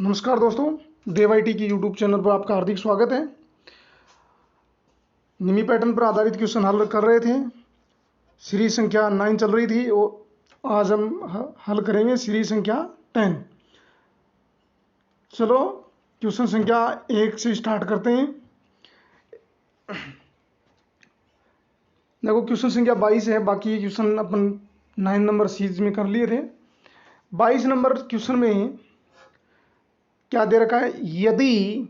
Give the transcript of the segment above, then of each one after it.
नमस्कार दोस्तों, देव आईटी की यूट्यूब चैनल पर आपका हार्दिक स्वागत है। निमी पैटर्न पर आधारित क्वेश्चन हल कर रहे थे। सीरीज संख्या 9 चल रही थी और आज हम हल करेंगे सीरीज संख्या 10। चलो क्वेश्चन संख्या 1 से स्टार्ट करते हैं। देखो क्वेश्चन संख्या 22 है, बाकी क्वेश्चन अपन 9 नंबर सीरीज में कर लिए थे। 22 नंबर क्वेश्चन में क्या दे रखा है, यदि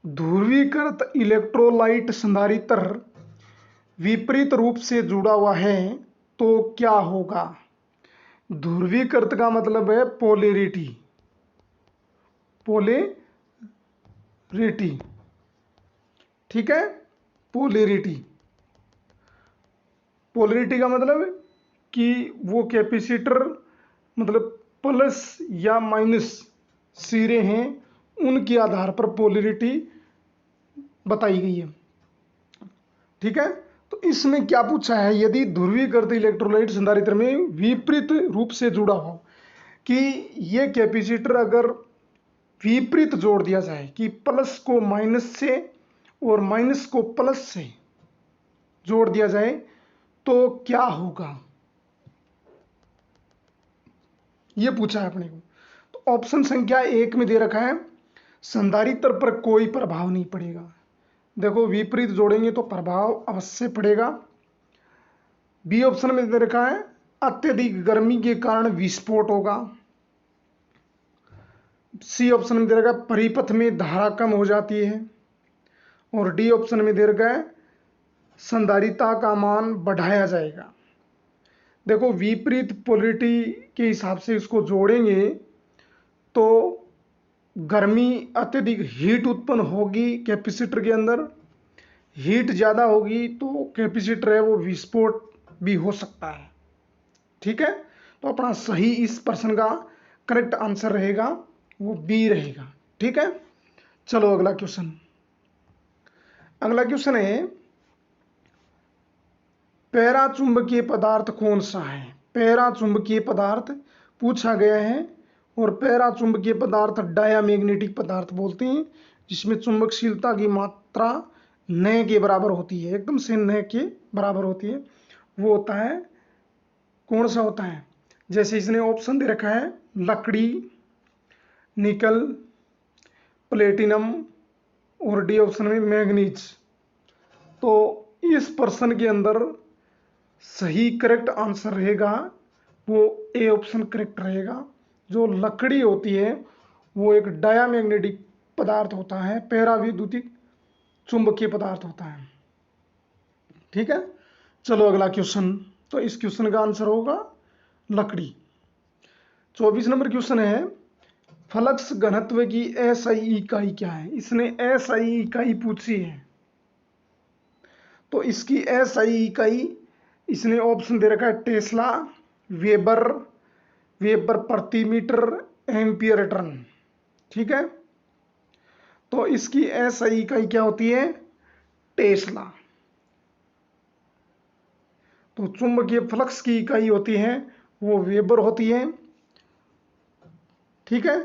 ध्रुवीकृत इलेक्ट्रोलाइट संधारित्र विपरीत रूप से जुड़ा हुआ है तो क्या होगा। ध्रुवीकृत का मतलब है पोलैरिटी, पोलैरिटी, ठीक है। पोलैरिटी, पोलैरिटी का मतलब कि वो कैपेसिटर मतलब प्लस या माइनस सिरे हैं, उनके आधार पर पोलैरिटी बताई गई है, ठीक है। तो इसमें क्या पूछा है, यदि ध्रुवीकृत इलेक्ट्रोलाइट संधारित्र में विपरीत रूप से जुड़ा हो, कि ये कैपेसिटर अगर विपरीत जोड़ दिया जाए कि प्लस को माइनस से और माइनस को प्लस से जोड़ दिया जाए तो क्या होगा, ये पूछा है अपने को। तो ऑप्शन संख्या 1 में दे रखा है संधारित्र पर कोई प्रभाव नहीं पड़ेगा। देखो विपरीत जोड़ेंगे तो प्रभाव अवश्य पड़ेगा। बी ऑप्शन में दे रखा है अत्यधिक गर्मी के कारण विस्फोट होगा। सी ऑप्शन में दे रखा है परिपथ में धारा कम हो जाती है। और डी ऑप्शन में दे रखा है संधारिता का मान बढ़ाया जाएगा। देखो विपरीत पोलैरिटी के हिसाब से इसको जोड़ेंगे तो गर्मी, अत्यधिक हीट उत्पन्न होगी कैपेसिटर के अंदर। हीट ज़्यादा होगी तो कैपेसिटर है वो विस्फोट भी हो सकता है, ठीक है। तो अपना सही इस प्रश्न का करेक्ट आंसर रहेगा वो बी रहेगा, ठीक है। चलो अगला क्वेश्चन। अगला क्वेश्चन है पैराचुंबकीय पदार्थ कौन सा है। पैराचुंबकीय पदार्थ पूछा गया है और पैराचुंबकीय पदार्थ डायामैग्नेटिक पदार्थ बोलते हैं, जिसमें चुंबकशीलता की मात्रा न के बराबर होती है, एकदम से न के बराबर होती है। वो होता है, कौन सा होता है, जैसे इसने ऑप्शन दे रखा है लकड़ी, निकल, प्लेटिनम और डी ऑप्शन में मैग्नीज। तो इस प्रश्न के अंदर सही करेक्ट आंसर रहेगा वो ए ऑप्शन करेक्ट रहेगा। जो लकड़ी होती है वो एक डायामैग्नेटिक पदार्थ होता है, पैराविद्युतिक चुंबकीय पदार्थ होता है, ठीक है। चलो अगला क्वेश्चन। तो इस क्वेश्चन का आंसर होगा लकड़ी। 24 नंबर क्वेश्चन है फ्लक्स घनत्व की एसआई इकाई क्या है। इसने एसआई इकाई पूछी है, तो इसकी एसआई इकाई इसने ऑप्शन दे रखा है टेस्ला, वेबर, वेबर प्रति मीटर, एम्पियर टर्न, ठीक है। तो इसकी एसआई इकाई क्या होती है, टेस्ला। तो चुंबकीय फ्लक्स की इकाई होती है वो वेबर होती है, ठीक है।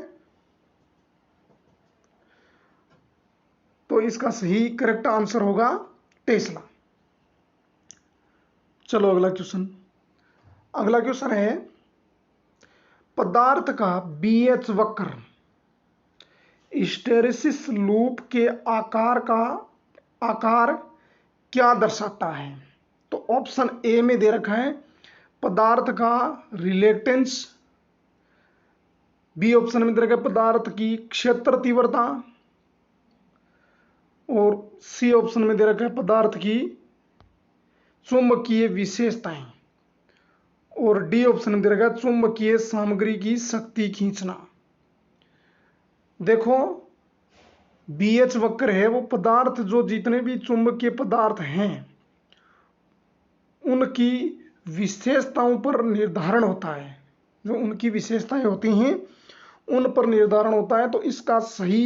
तो इसका सही करेक्ट आंसर होगा टेस्ला। चलो अगला क्वेश्चन। अगला क्वेश्चन है पदार्थ का बीएच वक्र हिस्टैरिसीस लूप के आकार क्या दर्शाता है। तो ऑप्शन ए में दे रखा है पदार्थ का रिलेक्टेंस, बी ऑप्शन में दे रखा है पदार्थ की क्षेत्र तीव्रता, और सी ऑप्शन में दे रखा है पदार्थ की चुंबकीय विशेषताएं, और डी ऑप्शन में दे रखा है चुंबकीय सामग्री की शक्ति खींचना। देखो बीएच वक्र है वो पदार्थ, जो जितने भी चुंबकीय पदार्थ हैं उनकी विशेषताओं पर निर्धारण होता है, जो उनकी विशेषताएं होती हैं उन पर निर्धारण होता है। तो इसका सही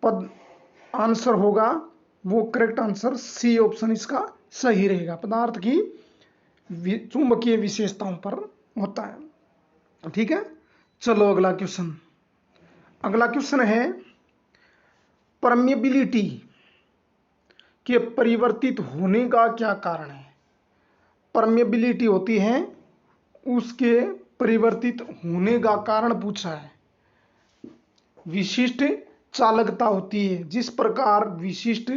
पद आंसर होगा वो करेक्ट आंसर सी ऑप्शन इसका सही रहेगा, पदार्थ की चुंबकीय विशेषताओं पर होता है, ठीक है। चलो अगला क्वेश्चन। अगला क्वेश्चन है परमिएबिलिटी के परिवर्तित होने का क्या कारण है। परमिएबिलिटी होती है उसके परिवर्तित होने का कारण पूछा है। विशिष्ट चालकता होती है, जिस प्रकार विशिष्ट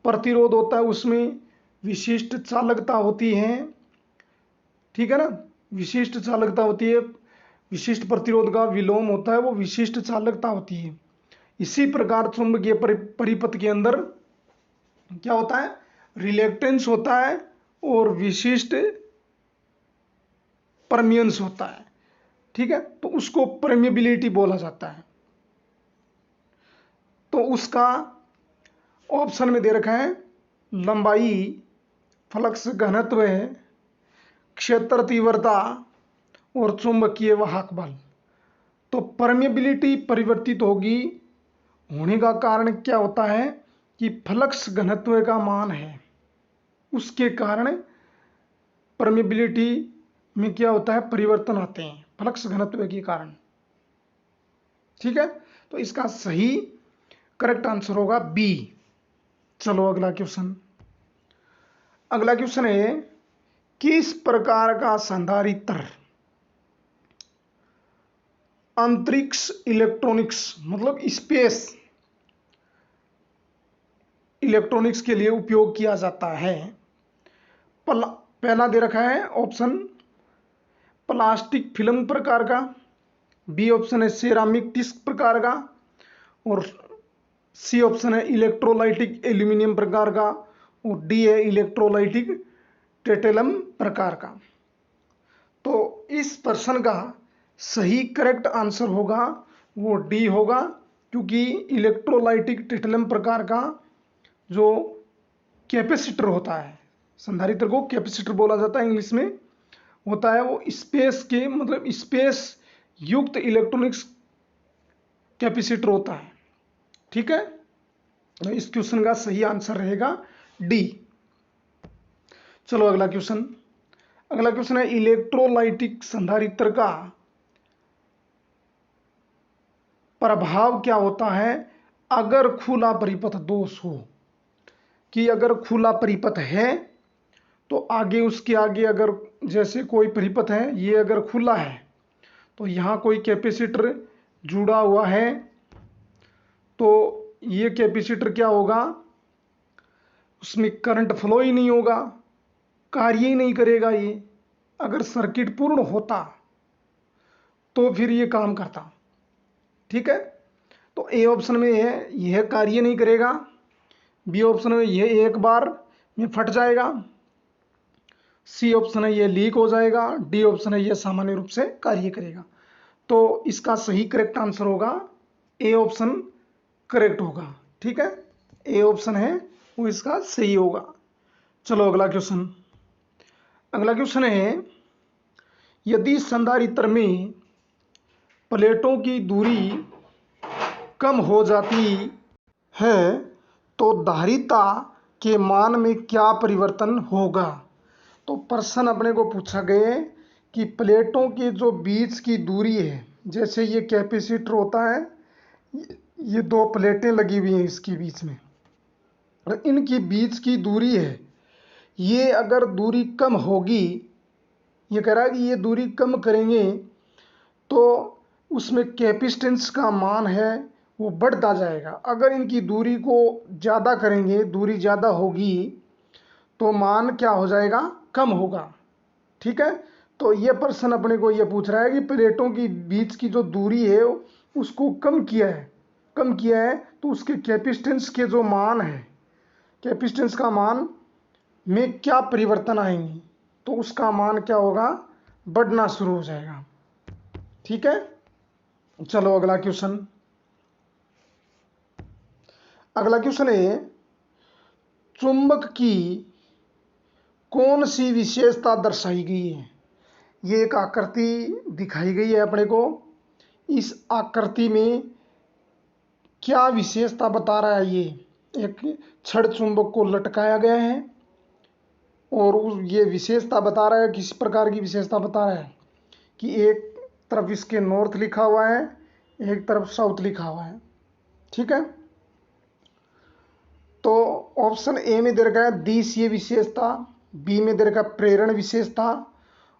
प्रतिरोध होता है उसमें विशिष्ट चालकता होती है, ठीक है ना। विशिष्ट चालकता होती है, विशिष्ट प्रतिरोध का विलोम होता है, वो विशिष्ट चालकता होती है। इसी प्रकार चुंबकीय परिपथ के अंदर क्या होता है, रिलेक्टेंस होता है और विशिष्ट परमियंस होता है, ठीक है। तो उसको परमिएबिलिटी बोला जाता है। तो उसका ऑप्शन में दे रखा है लंबाई, फ्लक्स घनत्व, क्षेत्र तीव्रता और चुंबकीय वाहक बल। तो परमिएबिलिटी परिवर्तित होने का कारण क्या होता है कि फ्लक्स घनत्व का मान है, उसके कारण परमिएबिलिटी में क्या होता है, परिवर्तन आते हैं फ्लक्स घनत्व के कारण, ठीक है। तो इसका सही करेक्ट आंसर होगा बी। चलो अगला क्वेश्चन है किस प्रकार का संधारित्र अंतरिक्ष इलेक्ट्रॉनिक्स मतलब स्पेस इलेक्ट्रॉनिक्स के लिए उपयोग किया जाता है। पहला दे रखा है ऑप्शन प्लास्टिक फिल्म प्रकार का, बी ऑप्शन है सेरामिक डिस्क प्रकार का, और सी ऑप्शन है इलेक्ट्रोलाइटिक एल्यूमिनियम प्रकार का, और डी है इलेक्ट्रोलाइटिक टेटेलम प्रकार का। तो इस प्रश्न का सही करेक्ट आंसर होगा वो डी होगा, क्योंकि इलेक्ट्रोलाइटिक टेटेलम प्रकार का जो कैपेसिटर होता है, संधारित्र को कैपेसिटर बोला जाता है इंग्लिश में, होता है वो स्पेस के मतलब स्पेस युक्त इलेक्ट्रॉनिक्स कैपेसिटर होता है, ठीक है। तो इस क्वेश्चन का सही आंसर रहेगा डी। चलो अगला क्वेश्चन है इलेक्ट्रोलाइटिक संधारित्र का प्रभाव क्या होता है अगर खुला परिपथ दोष हो। कि अगर खुला परिपथ है तो आगे उसके आगे अगर जैसे कोई परिपथ है, ये अगर खुला है तो यहाँ कोई कैपेसिटर जुड़ा हुआ है, तो ये कैपेसिटर क्या होगा, उसमें करंट फ्लो ही नहीं होगा, कार्य ही नहीं करेगा ये। अगर सर्किट पूर्ण होता तो फिर ये काम करता, ठीक है। तो ए ऑप्शन में है यह कार्य नहीं करेगा, बी ऑप्शन में यह एक बार में फट जाएगा, सी ऑप्शन है ये लीक हो जाएगा, डी ऑप्शन है ये सामान्य रूप से कार्य करेगा। तो इसका सही करेक्ट आंसर होगा ए ऑप्शन करेक्ट होगा, ठीक है। ए ऑप्शन है वो इसका सही होगा। चलो अगला क्वेश्चन है यदि संधारित्र में प्लेटों की दूरी कम हो जाती है तो धारिता के मान में क्या परिवर्तन होगा। तो प्रश्न अपने को पूछा गया कि प्लेटों के जो बीच की दूरी है, जैसे ये कैपेसिटर होता है, ये दो प्लेटें लगी हुई हैं इसके बीच में, और इनकी बीच की दूरी है, ये अगर दूरी कम होगी, ये कह रहा है कि ये दूरी कम करेंगे तो उसमें कैपेसिटेंस का मान है वो बढ़ता जाएगा। अगर इनकी दूरी को ज़्यादा करेंगे, दूरी ज़्यादा होगी तो मान क्या हो जाएगा, कम होगा, ठीक है। तो ये प्रश्न अपने को ये पूछ रहा है कि प्लेटों की बीच की जो दूरी है उसको कम किया है तो उसके कैपेसिटेंस के जो मान है, कैपेसिटेंस का मान में क्या परिवर्तन आएंगे, तो उसका मान क्या होगा, बढ़ना शुरू हो जाएगा, ठीक है। चलो अगला क्वेश्चन है चुंबक की कौन सी विशेषता दर्शाई गई है। ये एक आकृति दिखाई गई है अपने को, इस आकृति में क्या विशेषता बता रहा है, ये एक छड़ चुंबक को लटकाया गया है और ये विशेषता बता रहा है, किस प्रकार की विशेषता बता रहा है कि एक तरफ इसके नॉर्थ लिखा हुआ है, एक तरफ साउथ लिखा हुआ है। ठीक है, तो ऑप्शन ए में दे रखा है दिशीय विशेषता, बी में दे रखा है प्रेरण विशेषता,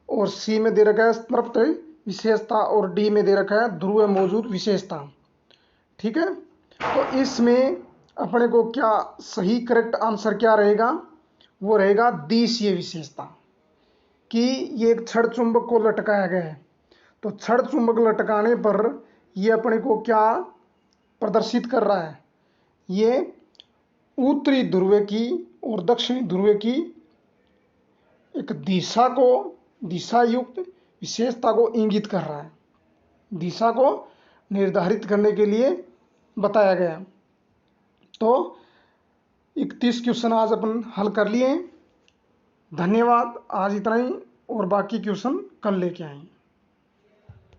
और सी में दे रखा है स्नप्त विशेषता, और डी में दे रखा है ध्रुव मौजूद विशेषता। ठीक है, तो इसमें अपने को क्या सही करेक्ट आंसर क्या रहेगा, वो रहेगा दिशीय विशेषता, कि ये एक छड़ चुंबक को लटकाया गया है, तो छड़ चुंबक लटकाने पर ये अपने को क्या प्रदर्शित कर रहा है, ये उत्तरी ध्रुव की और दक्षिणी ध्रुव की एक दिशा युक्त विशेषता को इंगित कर रहा है, दिशा को निर्धारित करने के लिए बताया गया। तो 31 क्वेश्चन आज अपन हल कर लिए हैं। धन्यवाद, आज इतना ही, और बाकी क्वेश्चन कल लेके आएंगे।